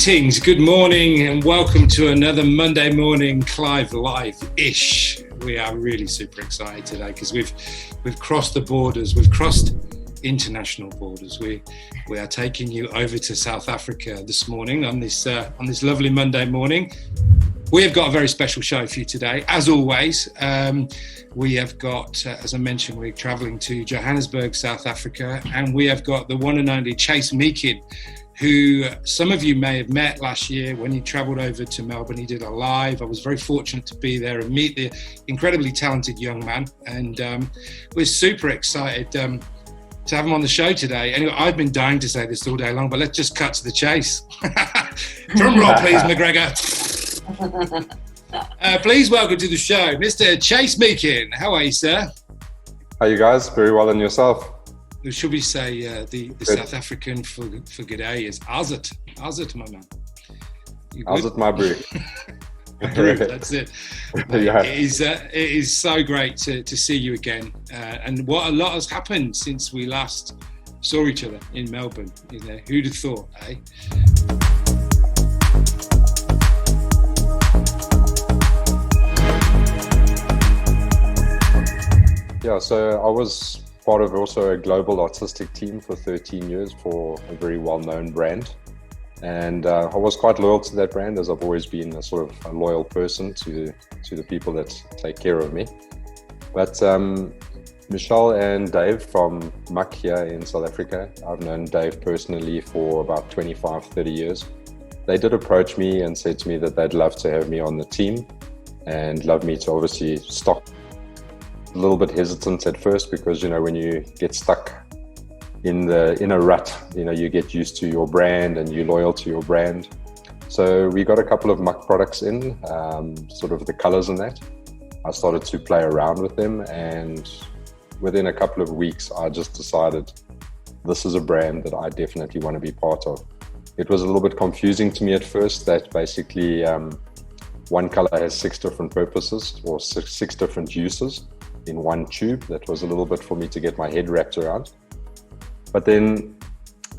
Greetings, good morning, and welcome to another Monday morning Clive Live-ish. We are really super excited today because we've crossed the borders, we've crossed international borders. We are taking you over to South Africa this morning on this lovely Monday morning. We have got a very special show for you today, as always. We have got, as I mentioned, we're travelling to Johannesburg, South Africa, and we have got the one and only Chase Meakin, who some of you may have met last year when he travelled over to Melbourne. He did a live. I was very fortunate to be there and meet the incredibly talented young man. And we're super excited to have him on the show today. Anyway, I've been dying to say this all day long, but let's just cut to the chase. Drum roll, please, McGregor. Please welcome to the show, Mr. Chase Meakin. How are you, sir? How are you guys? Very well, and yourself? Should we say the South African for good day is Azit, my man. Azit, my brew. That's it. Yeah. It is so great to see you again. And what a lot has happened since we last saw each other in Melbourne. You know, who'd have thought, eh? Yeah, so I was part of also a global artistic team for 13 years for a very well-known brand. And I was quite loyal to that brand, as I've always been a sort of a loyal person to the people that take care of me. But Michelle and Dave from Muk here in South Africa, I've known Dave personally for about 25, 30 years. They did approach me and said to me that they'd love to have me on the team and love me to obviously stock. A little bit hesitant at first because, you know, when you get stuck in a rut, you know, you get used to your brand and you're loyal to your brand. So we got a couple of Muk products in, sort of the colors and that. I started to play around with them, and within a couple of weeks, I just decided this is a brand that I definitely want to be part of. It was a little bit confusing to me at first that basically one color has 6 different purposes or six different uses in one tube. That was a little bit for me to get my head wrapped around. But then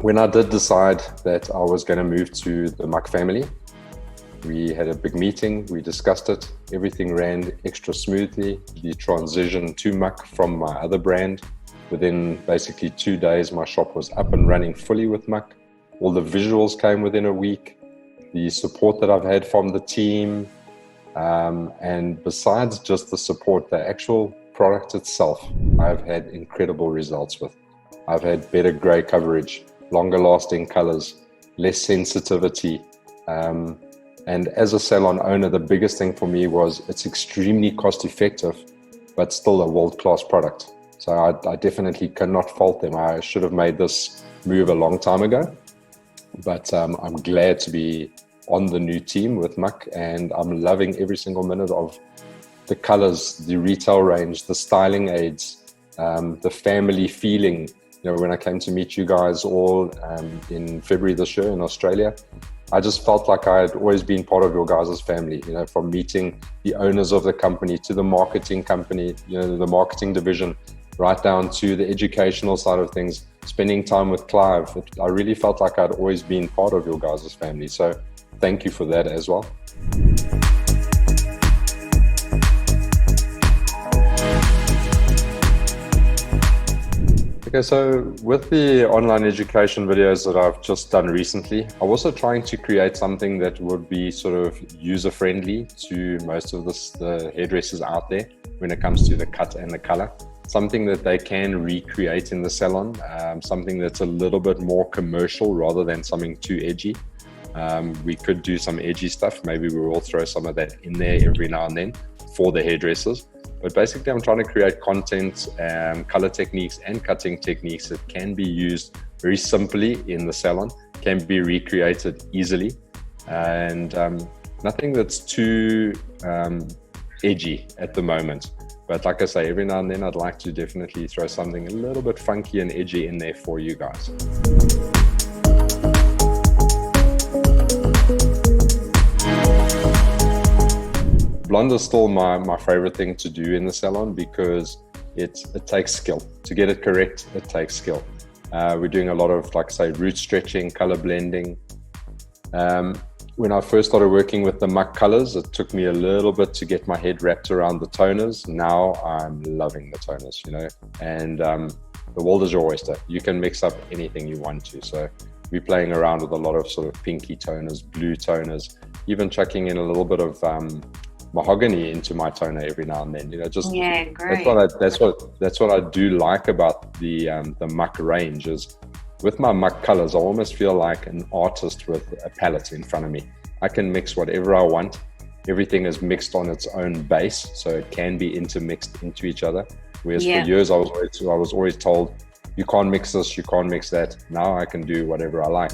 when I did decide that I was going to move to the Muk family, we had a big meeting, we discussed it, everything ran extra smoothly. The transition to Muk from my other brand, within basically 2 days, my shop was up and running fully with Muk. All the visuals came within a week. The support that I've had from the team, and besides just the support, the actual product itself, I've had incredible results with. I've had better gray coverage, longer lasting colors, less sensitivity. And as a salon owner, the biggest thing for me was it's extremely cost effective, but still a world-class product. So I definitely cannot fault them. I should have made this move a long time ago, but I'm glad to be on the new team with Muk, and I'm loving every single minute of the colors, the retail range, the styling aids, the family feeling. You know, when I came to meet you guys all in February this year in Australia, I just felt like I had always been part of your guys' family, you know, from meeting the owners of the company to the marketing company, you know, the marketing division, right down to the educational side of things, spending time with Clive. I really felt like I'd always been part of your guys' family. So thank you for that as well. Okay, so with the online education videos that I've just done recently, I'm also trying to create something that would be sort of user-friendly to most of the hairdressers out there when it comes to the cut and the color. Something that they can recreate in the salon, something that's a little bit more commercial rather than something too edgy. We could do some edgy stuff. Maybe we will throw some of that in there every now and then for the hairdressers. But basically, I'm trying to create content, color techniques and cutting techniques that can be used very simply in the salon, can be recreated easily, and nothing that's too edgy at the moment. But like I say, every now and then, I'd like to definitely throw something a little bit funky and edgy in there for you guys. Blonde is still my favorite thing to do in the salon because it takes skill. To get it correct, it takes skill. We're doing a lot of, like I say, root stretching, color blending, When I first started working with the Muk colors, it took me a little bit to get my head wrapped around the toners. Now I'm loving the toners, and the world is your oyster. You can mix up anything you want to. So we're playing around with a lot of sort of pinky toners, blue toners, even chucking in a little bit of mahogany into my toner every now and then. Great. That's what I do like about the Muk range is, with my Muk colors, I almost feel like an artist with a palette in front of me. I can mix whatever I want. Everything is mixed on its own base, so it can be intermixed into each other. Whereas for years, I was always told, you can't mix this, you can't mix that. Now I can do whatever I like.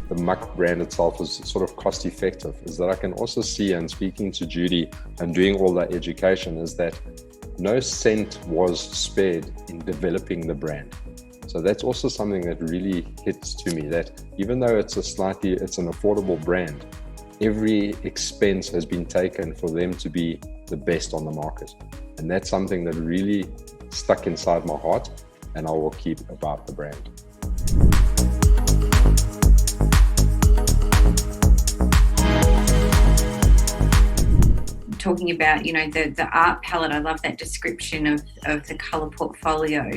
The Muk brand itself is sort of cost effective, is that I can also see, and speaking to Judi and doing all that education, is that no cent was spared in developing the brand. So that's also something that really hits to me, that even though it's an affordable brand, every expense has been taken for them to be the best on the market. And that's something that really stuck inside my heart, and I will keep about the brand. Talking about, the art palette, I love that description of the colour portfolio,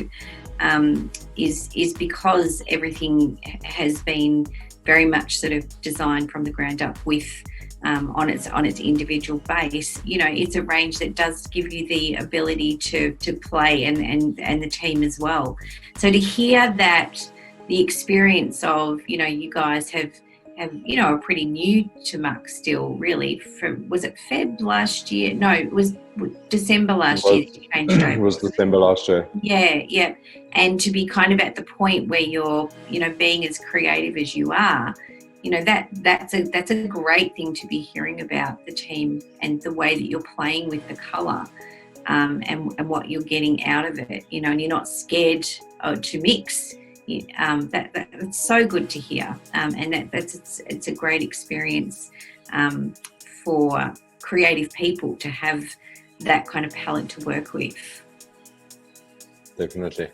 is because everything has been very much sort of designed from the ground up with on its individual base. It's a range that does give you the ability to play and the team as well. So to hear that the experience of, you guys have are pretty new to Muk still, really. Was it Feb last year? No, it was December last year that you changed over. It was December last year. Yeah. And to be kind of at the point where you're, being as creative as you are, that's a great thing to be hearing about the team and the way that you're playing with the colour, and what you're getting out of it, and you're not scared to mix. That's so good to hear, and it's a great experience for creative people to have that kind of palette to work with. Definitely.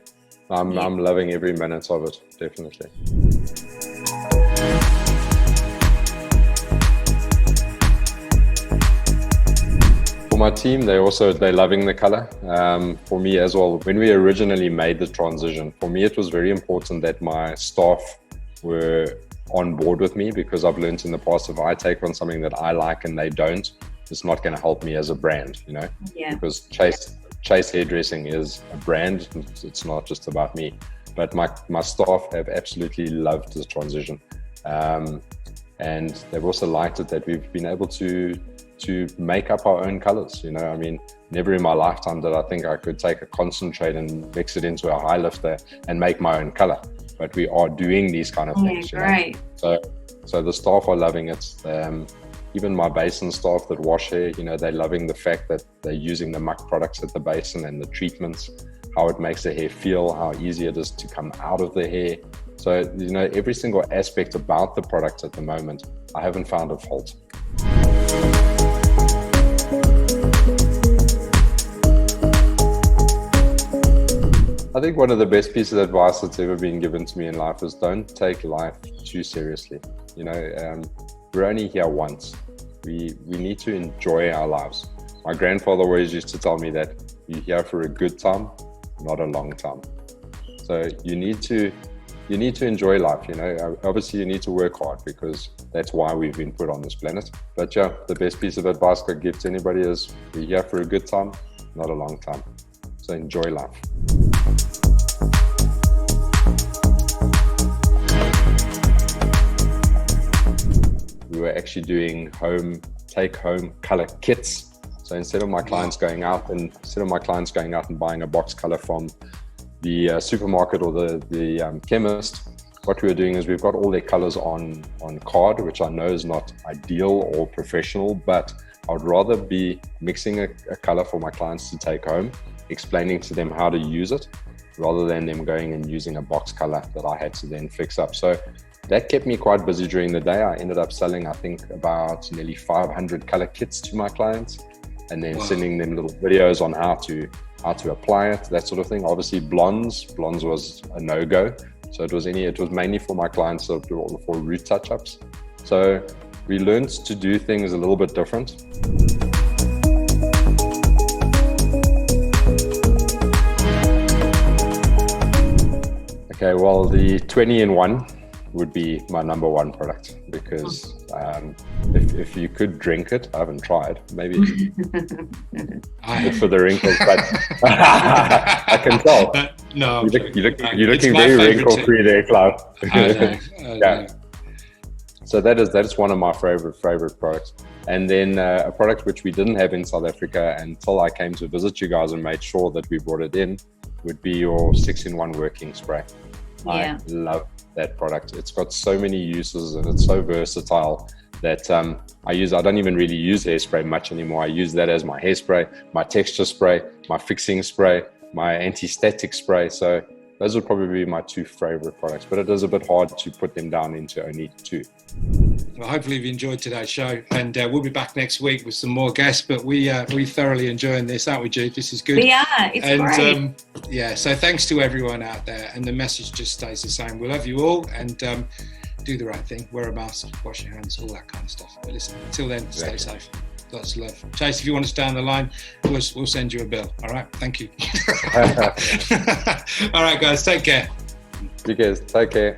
I'm loving every minute of it, definitely. For my team, they're loving the color. For me as well, when we originally made the transition, for me it was very important that my staff were on board with me, because I've learned in the past, if I take on something that I like and they don't, it's not going to help me as a brand, because Chase Hairdressing is a brand. It's not just about me, but my staff have absolutely loved this transition, and they've also liked it that we've been able to make up our own colors. Never in my lifetime did I think I could take a concentrate and mix it into a high lifter and make my own color, but we are doing these kind of things. Great. So the staff are loving it. Even my basin staff that wash hair, they're loving the fact that they're using the Muk products at the basin and the treatments, how it makes the hair feel, how easy it is to come out of the hair. So, every single aspect about the product at the moment, I haven't found a fault. I think one of the best pieces of advice that's ever been given to me in life is, don't take life too seriously. We're only here once. We need to enjoy our lives. My grandfather always used to tell me that you're here for a good time, not a long time. So you need to enjoy life. Obviously you need to work hard, because that's why we've been put on this planet. But the best piece of advice I could give to anybody is, we're here for a good time, not a long time. So enjoy life. We were actually doing take-home color kits. So instead of my clients going out and buying a box color from the supermarket or the chemist, what we were doing is, we've got all their colors on card, which I know is not ideal or professional, but I would rather be mixing a color for my clients to take home, explaining to them how to use it, rather than them going and using a box color that I had to then fix up. So that kept me quite busy during the day. I ended up selling, I think, about nearly 500 color kits to my clients, and then sending them little videos on how how to apply it, that sort of thing. Obviously, blondes was a no-go. So it was mainly for my clients for root touch-ups. So we learned to do things a little bit different. Okay, well, the 20-in-1 would be my number one product, because if you could drink it, I haven't tried, maybe good for the wrinkles, but I can tell. No, you're looking very wrinkle-free there, Clive. I know. So that is one of my favorite products. And then a product which we didn't have in South Africa until I came to visit you guys and made sure that we brought it in would be your 6-in-1 working spray. Yeah. I love that product. It's got so many uses and it's so versatile that I don't even really use hairspray much anymore. I use that as my hairspray, my texture spray, my fixing spray, my anti-static spray. So those would probably be my two favorite products, but it is a bit hard to put them down into only two. Well, hopefully you've enjoyed today's show, and we'll be back next week with some more guests, but we thoroughly enjoying this, aren't we, Jude? This is good. We are. It's great. Yeah, so thanks to everyone out there, and the message just stays the same. We love you all, and do the right thing. Wear a mask, wash your hands, all that kind of stuff. But listen, until then, stay safe. Lots of love. Chase, if you want to stay on the line, we'll send you a bill. All right? Thank you. All right, guys. Take care. You guys, take care.